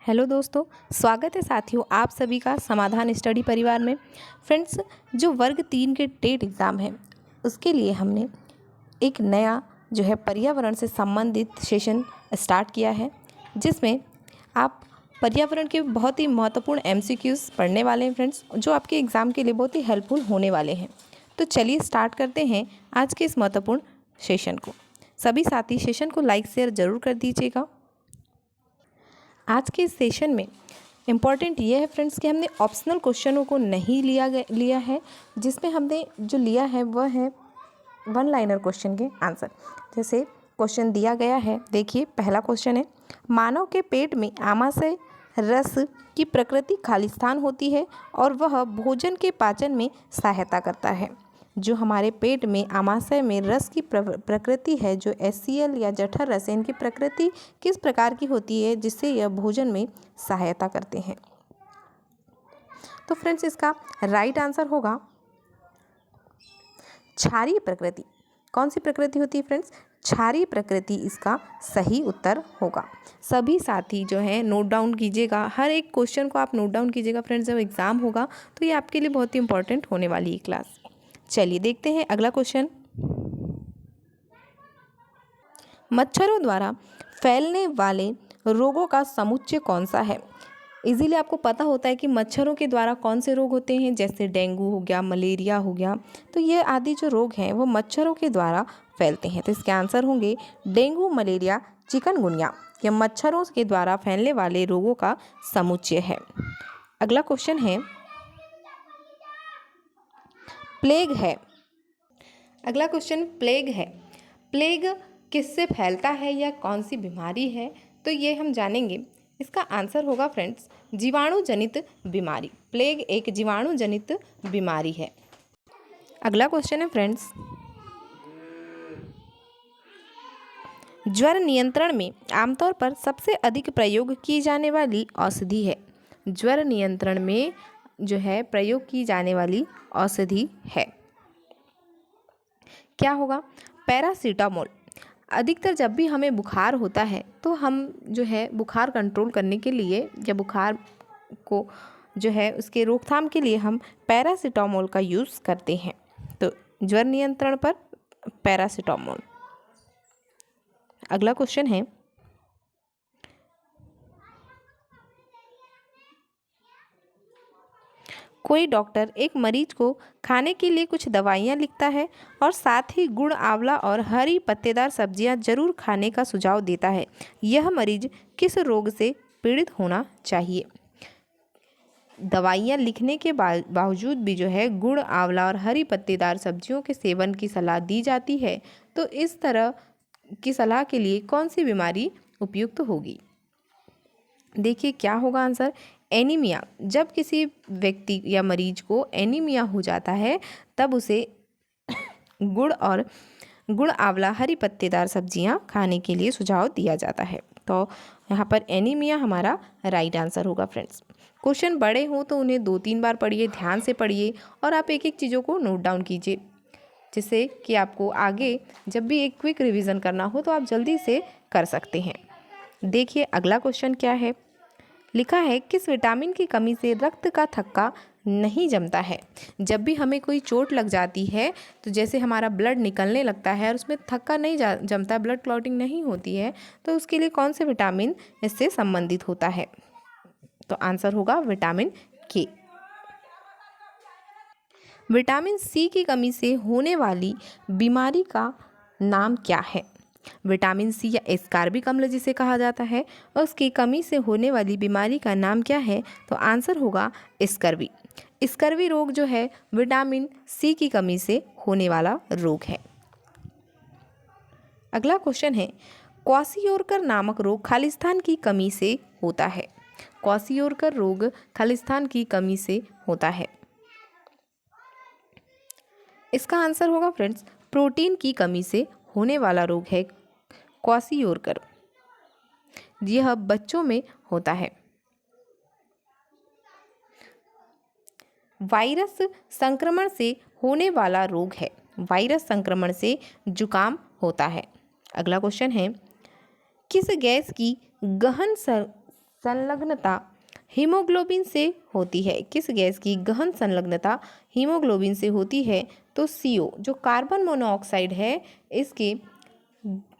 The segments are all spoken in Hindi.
हेलो दोस्तों, स्वागत है साथियों आप सभी का समाधान स्टडी परिवार में। फ्रेंड्स, जो वर्ग 3 के टेट एग्ज़ाम है उसके लिए हमने एक नया जो है पर्यावरण से संबंधित सेशन स्टार्ट किया है, जिसमें आप पर्यावरण के बहुत ही महत्वपूर्ण एमसीक्यूज़ पढ़ने वाले हैं फ्रेंड्स, जो आपके एग्ज़ाम के लिए बहुत ही हेल्पफुल होने वाले हैं। तो चलिए स्टार्ट करते हैं आज के इस महत्वपूर्ण सेशन को। सभी साथी सेशन को लाइक शेयर ज़रूर कर दीजिएगा। आज के इस सेशन में इम्पॉर्टेंट ये है फ्रेंड्स कि हमने ऑप्शनल क्वेश्चनों को नहीं लिया है, जिसमें हमने जो लिया है वह है वन लाइनर क्वेश्चन के आंसर। जैसे क्वेश्चन दिया गया है, देखिए पहला क्वेश्चन है, मानव के पेट में आमाशय रस की प्रकृति खालिस्तान होती है और वह भोजन के पाचन में सहायता करता है। जो हमारे पेट में आमाशय में रस की प्रकृति है, जो HCl या जठर रस है, इनकी प्रकृति किस प्रकार की होती है जिससे यह भोजन में सहायता करते हैं। तो फ्रेंड्स, इसका राइट आंसर होगा क्षारीय प्रकृति। कौन सी प्रकृति होती है फ्रेंड्स? क्षारीय प्रकृति इसका सही उत्तर होगा। सभी साथी जो है नोट डाउन कीजिएगा, हर एक क्वेश्चन को आप नोट डाउन कीजिएगा फ्रेंड्स। जब एग्ज़ाम होगा तो ये आपके लिए बहुत ही इंपॉर्टेंट होने वाली है क्लास। चलिए देखते हैं अगला क्वेश्चन। मच्छरों द्वारा फैलने वाले रोगों का समुच्चय कौन सा है? इजीली आपको पता होता है कि मच्छरों के द्वारा कौन से रोग होते हैं, जैसे डेंगू हो गया, मलेरिया हो गया। तो ये आदि जो रोग हैं वो मच्छरों के द्वारा फैलते हैं। तो इसके आंसर होंगे डेंगू, मलेरिया, चिकनगुनिया। यह मच्छरों के द्वारा फैलने वाले रोगों का समुच्चय है। अगला क्वेश्चन है, प्लेग है। अगला क्वेश्चन प्लेग है। प्लेग किससे फैलता है या कौन सी बीमारी है? तो ये हम जानेंगे। इसका आंसर होगा फ्रेंड्स जीवाणु जनित बीमारी। प्लेग एक जीवाणु जनित बीमारी है। अगला क्वेश्चन है फ्रेंड्स, ज्वर नियंत्रण में आमतौर पर सबसे अधिक प्रयोग की जाने वाली औषधि है। ज्वर नियंत्रण में जो है प्रयोग की जाने वाली औषधि है, क्या होगा? पैरासीटामोल। अधिकतर जब भी हमें बुखार होता है तो हम जो है बुखार कंट्रोल करने के लिए या बुखार को जो है उसके रोकथाम के लिए हम पैरासीटामोल का यूज़ करते हैं। तो ज्वर नियंत्रण पर पैरासीटामोल। अगला क्वेश्चन है, कोई डॉक्टर एक मरीज को खाने के लिए कुछ दवाइयाँ लिखता है और साथ ही गुड़, आंवला और हरी पत्तेदार सब्जियां जरूर खाने का सुझाव देता है। यह मरीज किस रोग से पीड़ित होना चाहिए? दवाइयाँ लिखने के बावजूद भी जो है गुड़, आंवला और हरी पत्तेदार सब्जियों के सेवन की सलाह दी जाती है। तो इस तरह की सलाह के लिए कौन सी बीमारी उपयुक्त होगी? देखिए क्या होगा आंसर, एनीमिया। जब किसी व्यक्ति या मरीज को एनीमिया हो जाता है तब उसे गुड़, आंवला, हरी पत्तेदार सब्जियां खाने के लिए सुझाव दिया जाता है। तो यहाँ पर एनीमिया हमारा राइट आंसर होगा फ्रेंड्स। क्वेश्चन बड़े हों तो उन्हें 2-3 बार पढ़िए, ध्यान से पढ़िए और आप एक एक चीज़ों को नोट डाउन कीजिए, जिससे कि आपको आगे जब भी एक क्विक रिवीजन करना हो तो आप जल्दी से कर सकते हैं। देखिए अगला क्वेश्चन क्या है, लिखा है किस विटामिन की कमी से रक्त का थक्का नहीं जमता है? जब भी हमें कोई चोट लग जाती है तो जैसे हमारा ब्लड निकलने लगता है और उसमें थक्का नहीं जमता, ब्लड क्लॉटिंग नहीं होती है, तो उसके लिए कौन से विटामिन इससे संबंधित होता है? तो आंसर होगा विटामिन के। विटामिन सी की कमी से होने वाली बीमारी का नाम क्या है? विटामिन सी या एस्कॉर्बिक अम्ल जिसे कहा जाता है, उसकी कमी से होने वाली बीमारी का नाम क्या है? तो आंसर होगा स्कर्वी। स्कर्वी रोग जो है विटामिन सी की कमी से होने वाला रोग है। अगला क्वेश्चन है, क्वाशियोरकर नामक रोग खालिस्तान की कमी से होता है। क्वाशियोरकर रोग खालिस्तान की कमी से होता है। इसका आंसर होगा फ्रेंड्स प्रोटीन की कमी से होने वाला रोग है क्वाशियोरकर। यह बच्चों में होता है। वायरस संक्रमण से होने वाला रोग है। वायरस संक्रमण से जुकाम होता है। अगला क्वेश्चन है, किस गैस की गहन संलग्नता हीमोग्लोबिन से होती है? किस गैस की गहन संलग्नता हीमोग्लोबिन से होती है? तो CO, जो कार्बन मोनोऑक्साइड है, इसके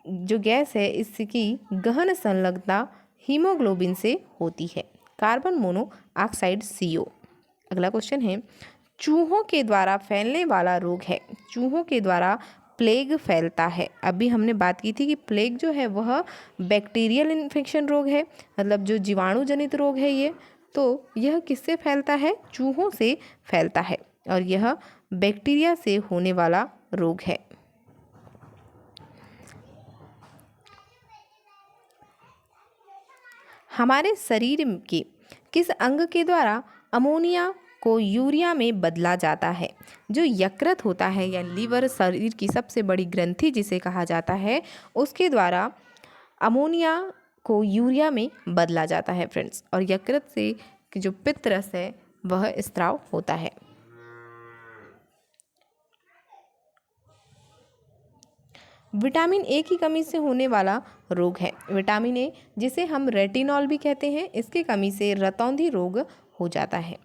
जो गैस है इसकी गहन संलग्नता हीमोग्लोबिन से होती है, कार्बन मोनोऑक्साइड CO। अगला क्वेश्चन है, चूहों के द्वारा फैलने वाला रोग है? चूहों के द्वारा प्लेग फैलता है। अभी हमने बात की थी कि प्लेग जो है वह बैक्टीरियल इन्फेक्शन रोग है, मतलब जो जीवाणु जनित रोग है ये। तो यह किससे फैलता है? चूहों से फैलता है और यह बैक्टीरिया से होने वाला रोग है। हमारे शरीर के किस अंग के द्वारा अमोनिया को यूरिया में बदला जाता है? जो यकृत होता है या लीवर, शरीर की सबसे बड़ी ग्रंथि जिसे कहा जाता है, उसके द्वारा अमोनिया को यूरिया में बदला जाता है फ्रेंड्स। और यकृत से जो पित्तरस है वह स्राव होता है। विटामिन ए की कमी से होने वाला रोग है? विटामिन ए, जिसे हम रेटिनॉल भी कहते हैं, इसकी कमी से रतौंधी रोग हो जाता है।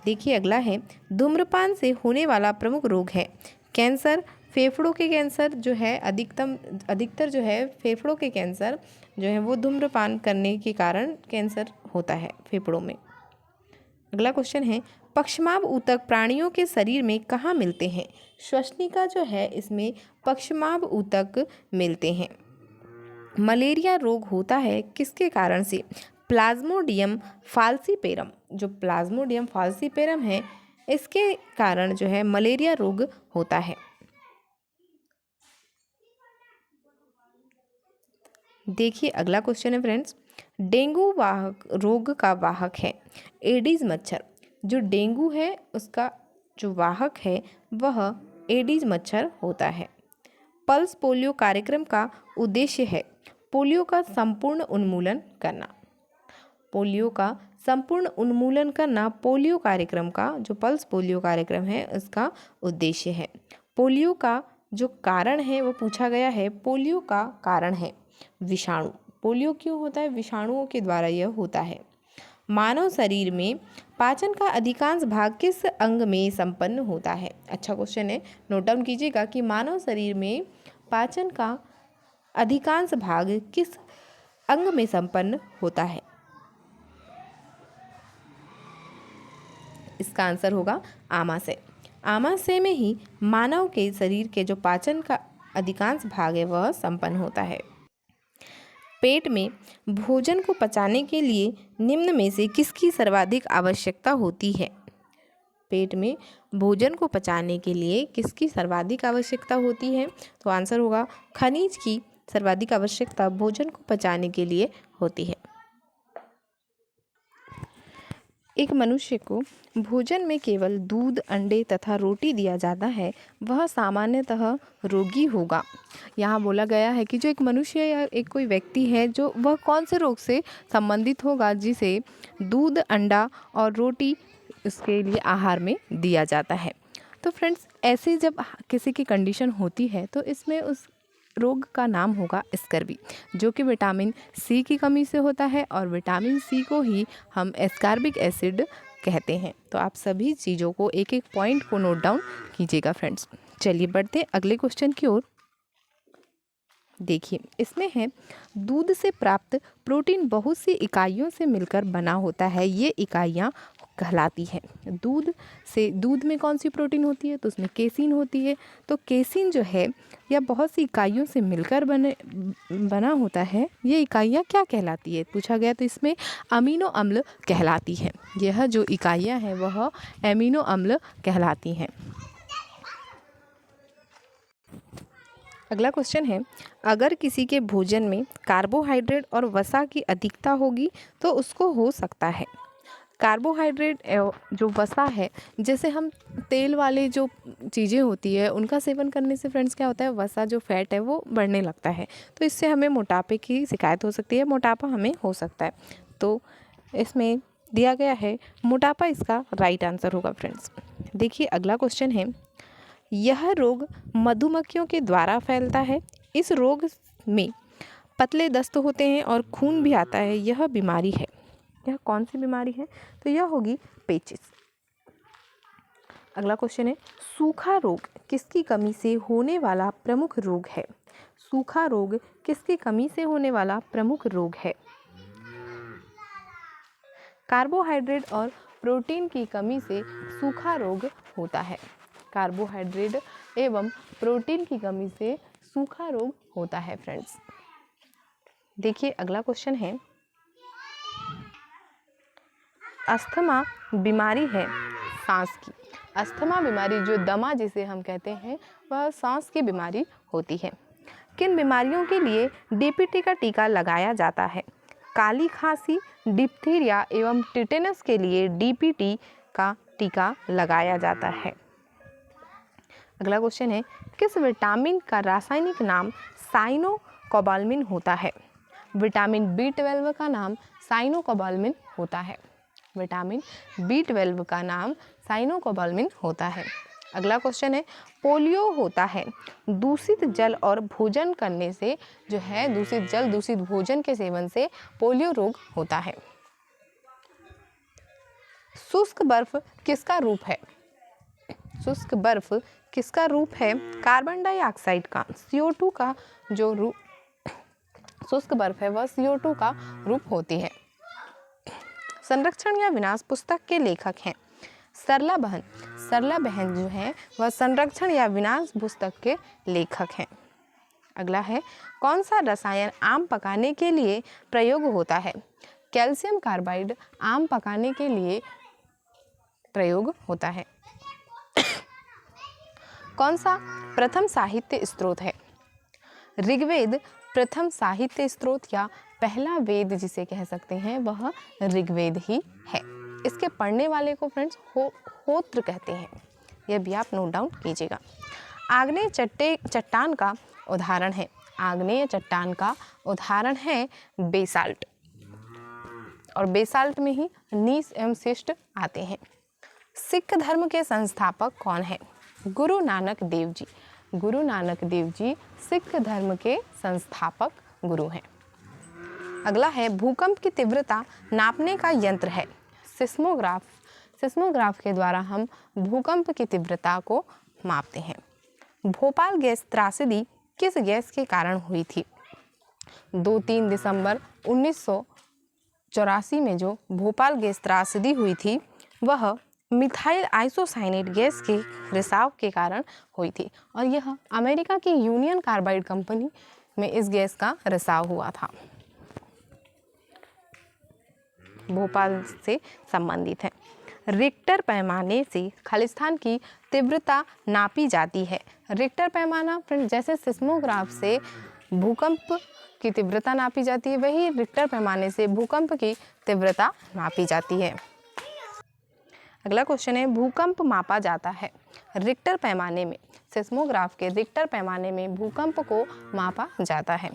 देखिए अगला है, धूम्रपान से होने वाला प्रमुख रोग है? कैंसर, फेफड़ों के कैंसर जो है अधिकतर जो है फेफड़ों के कैंसर जो है वो धूम्रपान करने के कारण कैंसर होता है फेफड़ों में। अगला क्वेश्चन है, पक्षमाभ ऊतक प्राणियों के शरीर में कहाँ मिलते हैं? श्वसनिका जो है इसमें पक्षमाभ ऊतक मिलते हैं। मलेरिया रोग होता है किसके कारण से? प्लाज्मोडियम फाल्सीपेरम, जो प्लाज्मोडियम फाल्सीपेरम है इसके कारण जो है मलेरिया रोग होता है। देखिए अगला क्वेश्चन है फ्रेंड्स, डेंगू रोग का वाहक है? एडीज मच्छर। जो डेंगू है उसका जो वाहक है वह एडीज मच्छर होता है। पल्स पोलियो कार्यक्रम का उद्देश्य है? पोलियो का संपूर्ण उन्मूलन करना। पोलियो का संपूर्ण उन्मूलन करना पोलियो कार्यक्रम का, जो पल्स पोलियो कार्यक्रम है उसका उद्देश्य है। पोलियो का जो कारण है वो पूछा गया है, पोलियो का कारण है विषाणु। पोलियो क्यों होता है? विषाणुओं के द्वारा यह होता है। मानव शरीर में पाचन का अधिकांश भाग किस अंग में संपन्न होता है? अच्छा क्वेश्चन है, नोट डाउन कीजिएगा कि मानव शरीर में पाचन का अधिकांश भाग किस अंग में संपन्न होता है? इसका आंसर होगा आमाशय। आमाशय में ही मानव के शरीर के जो पाचन का अधिकांश भाग है वह संपन्न होता है। पेट में भोजन को पचाने के लिए निम्न में से किसकी सर्वाधिक आवश्यकता होती है? पेट में भोजन को पचाने के लिए किसकी सर्वाधिक आवश्यकता होती है? तो आंसर होगा खनिज की सर्वाधिक आवश्यकता भोजन को पचाने के लिए होती है। एक मनुष्य को भोजन में केवल दूध, अंडे तथा रोटी दिया जाता है, वह सामान्यतः रोगी होगा। यहाँ बोला गया है कि जो एक मनुष्य या एक कोई व्यक्ति है जो वह कौन से रोग से संबंधित होगा जिसे दूध, अंडा और रोटी उसके लिए आहार में दिया जाता है। तो फ्रेंड्स, ऐसे जब किसी की कंडीशन होती है तो इसमें उस रोग का नाम होगा स्कर्वी, जो कि विटामिन सी की कमी से होता है और विटामिन सी को ही हम एस्कॉर्बिक एसिड कहते हैं। तो आप सभी चीज़ों को एक एक पॉइंट को नोट डाउन कीजिएगा फ्रेंड्स। चलिए बढ़ते हैं अगले क्वेश्चन की ओर। देखिए इसमें है, दूध से प्राप्त प्रोटीन बहुत सी इकाइयों से मिलकर बना होता है, ये इकाइयाँ कहलाती है। दूध में कौन सी प्रोटीन होती है? तो उसमें केसिन होती है। तो केसिन जो है यह बहुत सी इकाइयों से मिलकर बना होता है, ये इकाइयाँ क्या कहलाती है? पूछा गया तो इसमें अमीनो अम्ल कहलाती है। यह जो इकाइयाँ हैं वह एमिनो अम्ल कहलाती हैं। अगला क्वेश्चन है, अगर किसी के भोजन में कार्बोहाइड्रेट और वसा की अधिकता होगी तो उसको हो सकता है। कार्बोहाइड्रेट जो वसा है, जैसे हम तेल वाले जो चीज़ें होती है उनका सेवन करने से फ्रेंड्स क्या होता है, वसा जो फैट है वो बढ़ने लगता है, तो इससे हमें मोटापे की शिकायत हो सकती है, मोटापा हमें हो सकता है। तो इसमें दिया गया है मोटापा, इसका राइट आंसर होगा फ्रेंड्स। देखिए अगला क्वेश्चन है, यह रोग मधुमक्खियों के द्वारा फैलता है। इस रोग में पतले दस्त होते हैं और खून भी आता है, यह बीमारी है। यह कौन सी बीमारी है? तो यह होगी पेचिस। अगला क्वेश्चन है, सूखा रोग किसकी कमी से होने वाला प्रमुख रोग है? सूखा रोग किसकी कमी से होने वाला प्रमुख रोग है? कार्बोहाइड्रेट और प्रोटीन की कमी से सूखा रोग होता है। कार्बोहाइड्रेट एवं प्रोटीन की कमी से सूखा रोग होता है फ्रेंड्स। देखिए अगला क्वेश्चन है, अस्थमा बीमारी है सांस की। अस्थमा बीमारी जो दमा जिसे हम कहते हैं वह सांस की बीमारी होती है। किन बीमारियों के लिए डीपीटी का टीका लगाया जाता है? काली खांसी, डिप्थीरिया एवं टिटेनस के लिए डीपीटी का टीका लगाया जाता है। अगला क्वेश्चन है, किस विटामिन का रासायनिक नाम साइनोकोबाल्मिन होता है? विटामिन B12 का नाम साइनोकोबाल्मिन होता है। विटामिन B12 का नाम साइनोकोबाल्मिन होता है। अगला क्वेश्चन है, पोलियो होता है दूषित जल और भोजन करने से, जो है दूषित जल दूषित भोजन के सेवन से पोलियो रोग होता है। शुष्क बर्फ किसका रूप है? शुष्क बर्फ किसका रूप है? कार्बन डाइऑक्साइड का, CO2 का जो रूप शुष्क बर्फ है वह CO2 का रूप होती है। संरक्षण या विनाश पुस्तक के लेखक हैं सरला बहन। सरला बहन जो है वह संरक्षण या विनाश पुस्तक के लेखक हैं। अगला है, कौन सा रसायन आम पकाने के लिए प्रयोग होता है? कैल्शियम कार्बाइड आम पकाने के लिए प्रयोग होता है। कौन सा प्रथम साहित्य स्रोत है? ऋग्वेद प्रथम साहित्य स्रोत या पहला वेद जिसे कह सकते हैं वह ऋग्वेद ही है। इसके पढ़ने वाले को फ्रेंड्स होत्र कहते हैं, यह भी आप नोट डाउन कीजिएगा। आग्नेय चट्टान का उदाहरण है, आग्नेय चट्टान का उदाहरण है बेसाल्ट, और बेसाल्ट में ही नीस एवं शिष्ट आते हैं। सिख धर्म के संस्थापक कौन है? गुरु नानक देव जी। गुरु नानक देव जी सिख धर्म के संस्थापक गुरु हैं। अगला है, भूकंप की तीव्रता नापने का यंत्र है सिस्मोग्राफ। सिस्मोग्राफ के द्वारा हम भूकंप की तीव्रता को मापते हैं। भोपाल गैस त्रासदी किस गैस के कारण हुई थी? 2-3 दिसंबर 1984 में जो भोपाल गैस त्रासदी हुई थी वह मिथाइल आइसोसाइनेट गैस के रिसाव के कारण हुई थी, और यह अमेरिका की यूनियन कार्बाइड कंपनी में इस गैस का रिसाव हुआ था। भोपाल से संबंधित है। रिक्टर पैमाने से खालिस्तान की तीव्रता नापी जाती है। रिक्टर पैमाना फ्रेंड जैसे सिस्मोग्राफ से भूकंप की तीव्रता नापी जाती है, वही रिक्टर पैमाने से भूकंप की तीव्रता नापी जाती है। अगला क्वेश्चन है, भूकंप मापा जाता है रिक्टर पैमाने में। सिस्मोग्राफ के रिक्टर पैमाने में भूकंप को मापा जाता है।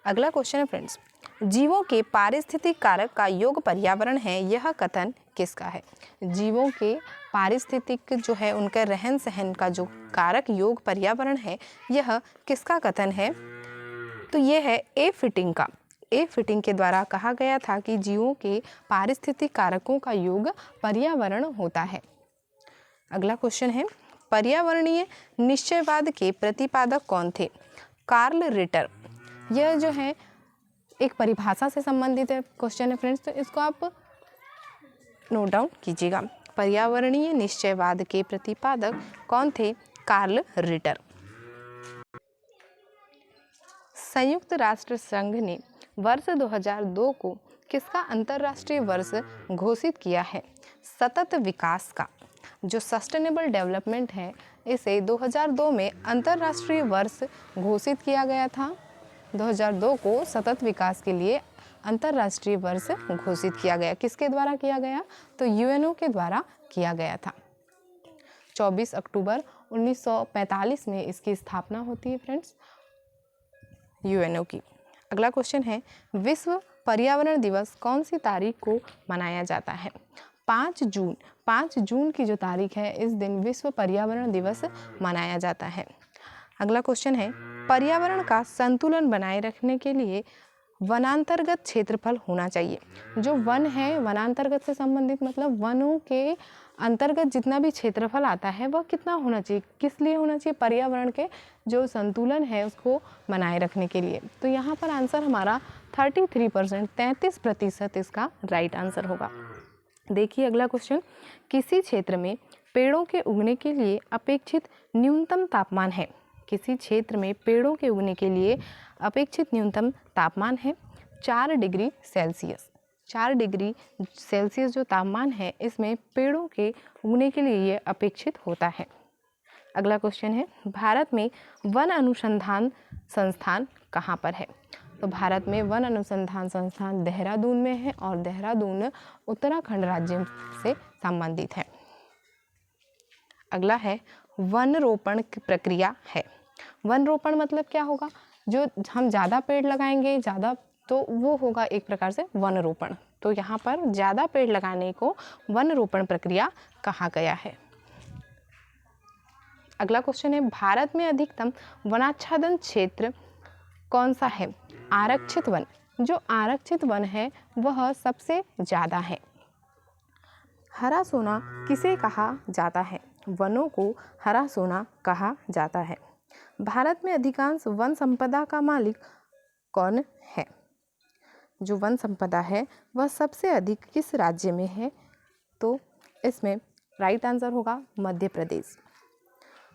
अगला क्वेश्चन है फ्रेंड्स, जीवों के पारिस्थितिक कारक का योग पर्यावरण है, यह कथन किसका है? जीवों के पारिस्थितिक जो है उनका रहन सहन का जो कारक योग पर्यावरण है यह किसका कथन है? तो यह है ए फिटिंग का। ए फिटिंग के द्वारा कहा गया था कि जीवों के पारिस्थितिक कारकों का योग पर्यावरण होता है। अगला क्वेश्चन है, पर्यावरणीय निश्चयवाद के प्रतिपादक कौन थे? Carl Ritter. यह जो है एक परिभाषा से संबंधित है क्वेश्चन है फ्रेंड्स, तो इसको आप नोट डाउन कीजिएगा। पर्यावरणीय निश्चयवाद के प्रतिपादक कौन थे? Carl Ritter. संयुक्त राष्ट्र संघ ने वर्ष 2002 को किसका अंतर्राष्ट्रीय वर्ष घोषित किया है? सतत विकास का। जो सस्टेनेबल डेवलपमेंट है इसे 2002 में अंतर्राष्ट्रीय वर्ष घोषित किया गया था। 2002 को सतत विकास के लिए अंतर्राष्ट्रीय वर्ष घोषित किया गया। किसके द्वारा किया गया? तो यूएनओ के द्वारा किया गया था। 24 अक्टूबर 1945 में इसकी स्थापना होती है फ्रेंड्स यूएनओ की। अगला क्वेश्चन है, विश्व पर्यावरण दिवस कौन सी तारीख को मनाया जाता है? 5 जून। 5 जून की जो तारीख है इस दिन विश्व पर्यावरण दिवस मनाया जाता है। अगला क्वेश्चन है, पर्यावरण का संतुलन बनाए रखने के लिए वनांतर्गत क्षेत्रफल होना चाहिए। जो वन है, वनांतर्गत से संबंधित मतलब वनों के अंतर्गत जितना भी क्षेत्रफल आता है वह कितना होना चाहिए, किस लिए होना चाहिए, पर्यावरण के जो संतुलन है उसको बनाए रखने के लिए। तो यहाँ पर आंसर हमारा 33%, 33% इसका राइट आंसर होगा। देखिए अगला क्वेश्चन, किसी क्षेत्र में पेड़ों के उगने के लिए अपेक्षित न्यूनतम तापमान है। किसी क्षेत्र में पेड़ों के उगने के लिए अपेक्षित न्यूनतम तापमान है 4 डिग्री सेल्सियस। 4 डिग्री सेल्सियस जो तापमान है इसमें पेड़ों के उगने के लिए ये अपेक्षित होता है। अगला क्वेश्चन है, भारत में वन अनुसंधान संस्थान कहाँ पर है। तो भारत में वन अनुसंधान संस्थान देहरादून में है और देहरादून उत्तराखंड राज्य से संबंधित है। अगला है, वन रोपण की प्रक्रिया है। वन रोपण मतलब क्या होगा, जो हम ज़्यादा पेड़ लगाएंगे ज़्यादा, तो वो होगा एक प्रकार से वन रोपण। तो यहाँ पर ज़्यादा पेड़ लगाने को वन रोपण प्रक्रिया कहा गया है। अगला क्वेश्चन है, भारत में अधिकतम वनाच्छादन क्षेत्र कौन सा है। आरक्षित वन, जो आरक्षित वन है वह सबसे ज़्यादा है। हरा सोना किसे कहा जाता है। वनों को हरा सोना कहा जाता है। भारत में अधिकांश वन संपदा का मालिक कौन है। जो वन संपदा है वह सबसे अधिक किस राज्य में है। तो इसमें राइट आंसर होगा मध्य प्रदेश।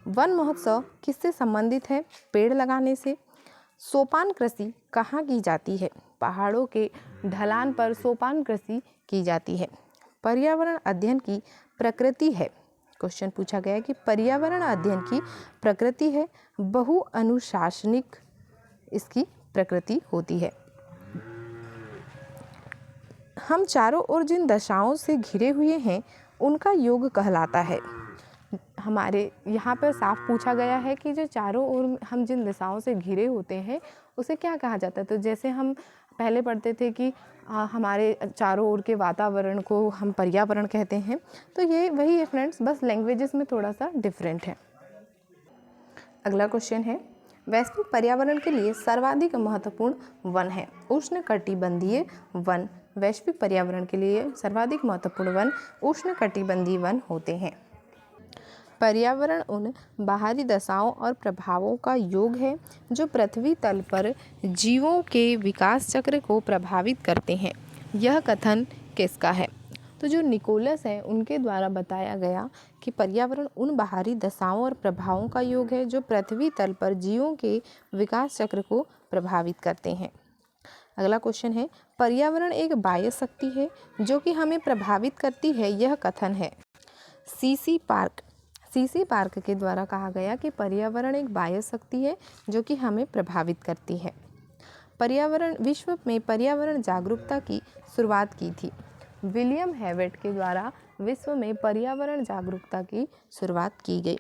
वन महोत्सव किससे संबंधित है। पेड़ लगाने से। सोपान कृषि कहाँ की जाती है। पहाड़ों के ढलान पर सोपान कृषि की जाती है। पर्यावरण अध्ययन की प्रकृति है। क्वेश्चन पूछा गया है कि पर्यावरण अध्ययन की प्रकृति है बहु अनुशासनिक इसकी प्रकृति होती है। हम चारों ओर जिन दशाओं से घिरे हुए हैं उनका योग कहलाता है। हमारे यहाँ पर साफ पूछा गया है कि जो चारों ओर हम जिन दिशाओं से घिरे होते हैं उसे क्या कहा जाता है। तो जैसे हम पहले पढ़ते थे कि हमारे चारों ओर के वातावरण को हम पर्यावरण कहते हैं, तो ये वही है फ्रेंड्स, बस लैंग्वेजेस में थोड़ा सा डिफरेंट है। अगला क्वेश्चन है, वैश्विक पर्यावरण के लिए सर्वाधिक महत्वपूर्ण वन है। उष्णकटिबंधीय वन। वैश्विक पर्यावरण के लिए सर्वाधिक महत्वपूर्ण वन उष्णकटिबंधीय वन होते हैं। पर्यावरण उन बाहरी दशाओं और प्रभावों का योग है जो पृथ्वी तल पर जीवों के विकास चक्र को प्रभावित करते हैं। यह कथन किसका है। तो जो निकोलस है उनके द्वारा बताया गया कि पर्यावरण उन बाहरी दशाओं और प्रभावों का योग है जो पृथ्वी तल पर जीवों के विकास चक्र को प्रभावित करते हैं। अगला क्वेश्चन है, पर्यावरण एक बाह्य शक्ति है जो कि हमें प्रभावित करती है। यह कथन है। सीसी पार्क के द्वारा कहा गया कि पर्यावरण एक बाह्य शक्ति है जो कि हमें प्रभावित करती है। विश्व में पर्यावरण जागरूकता की शुरुआत की थी। विलियम हेवेट के द्वारा विश्व में पर्यावरण जागरूकता की शुरुआत की गई।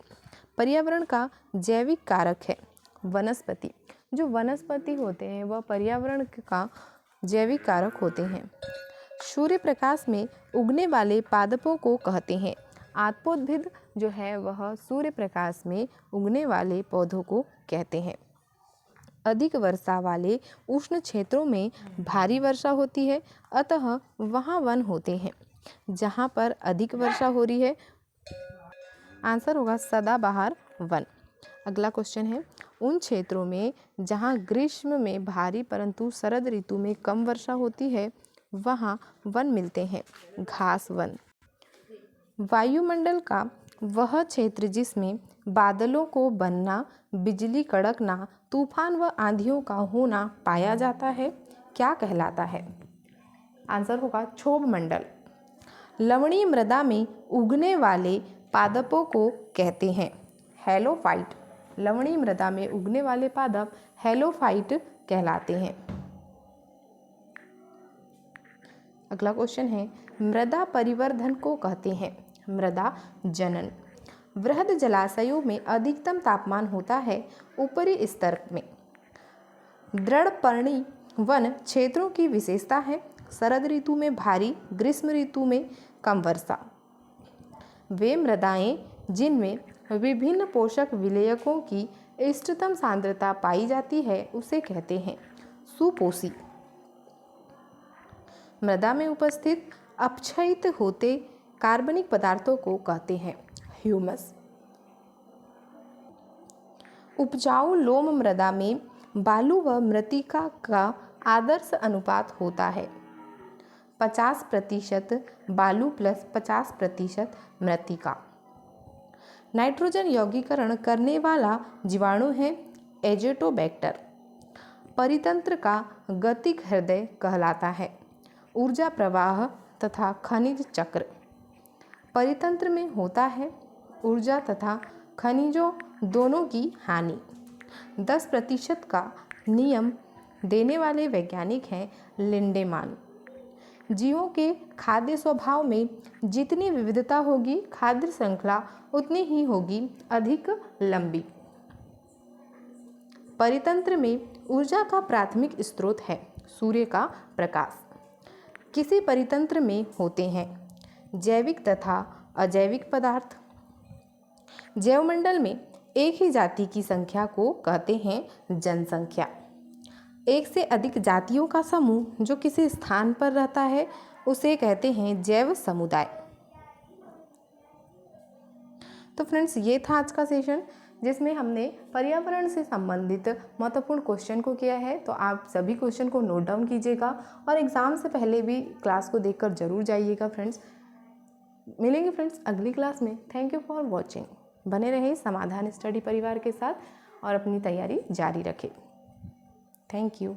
पर्यावरण का जैविक कारक है वनस्पति। जो वनस्पति होते हैं वह पर्यावरण का जैविक कारक होते हैं। सूर्य प्रकाश में उगने वाले पादपों को कहते हैं। आत्मोद्भिद जो है वह सूर्य प्रकाश में उगने वाले पौधों को कहते हैं। अधिक वर्षा वाले उष्ण क्षेत्रों में भारी वर्षा होती है, अतः वहाँ वन होते हैं। जहाँ पर अधिक वर्षा हो रही है, आंसर होगा सदाबहार वन। अगला क्वेश्चन है, उन क्षेत्रों में जहाँ ग्रीष्म में भारी परंतु शरद ऋतु में कम वर्षा होती है वहाँ वन मिलते हैं। घास वन। वायुमंडल का वह क्षेत्र जिसमें बादलों को बनना, बिजली कड़कना, तूफान व आंधियों का होना पाया जाता है, क्या कहलाता है। आंसर होगा क्षोभ मंडल। लवणीय मृदा में उगने वाले पादपों को कहते हैं हेलोफाइट। लवणीय मृदा में उगने वाले पादप हेलोफाइट कहलाते हैं। अगला क्वेश्चन है, मृदा परिवर्धन को कहते हैं मृदा जनन। वृहद जलाशयों में अधिकतम तापमान होता है ऊपरी स्तर में। दृढ़पर्णी वन क्षेत्रों की विशेषता है शरद ऋतु में भारी, ग्रीष्म ऋतु में कम वर्षा। वे मृदाएं जिनमें विभिन्न पोषक विलयकों की इष्टतम सांद्रता पाई जाती है उसे कहते हैं सुपोषी। मृदा में उपस्थित अपक्षयित होते कार्बनिक पदार्थों को कहते हैं ह्यूमस। उपजाऊ लोम मृदा में बालू व मृत्तिका का आदर्श अनुपात होता है 50% बालू प्लस 50% मृत्तिका। नाइट्रोजन यौगीकरण करने वाला जीवाणु है एजेटोबैक्टर। परितंत्र का गतिक हृदय कहलाता है ऊर्जा प्रवाह तथा खनिज चक्र। परितंत्र में होता है ऊर्जा तथा खनिजों दोनों की हानि। 10% का नियम देने वाले वैज्ञानिक हैं लिंडेमान। जीवों के खाद्य स्वभाव में जितनी विविधता होगी खाद्य श्रृंखला उतनी ही होगी अधिक लंबी। परितंत्र में ऊर्जा का प्राथमिक स्रोत है सूर्य का प्रकाश। किसी परितंत्र में होते हैं जैविक तथा अजैविक पदार्थ। जैवमंडल में एक ही जाति की संख्या को कहते हैं जनसंख्या। एक से अधिक जातियों का समूह जो किसी स्थान पर रहता है उसे कहते हैं जैव समुदाय। तो फ्रेंड्स, ये था आज का सेशन जिसमें हमने पर्यावरण से संबंधित महत्वपूर्ण क्वेश्चन को किया है। तो आप सभी क्वेश्चन को नोट डाउन कीजिएगा और एग्ज़ाम से पहले भी क्लास को देखकर जरूर जाइएगा फ्रेंड्स। मिलेंगे फ्रेंड्स अगली क्लास में। Thank you for watching. बने रहें समाधान स्टडी परिवार के साथ और अपनी तैयारी जारी रखें। Thank you.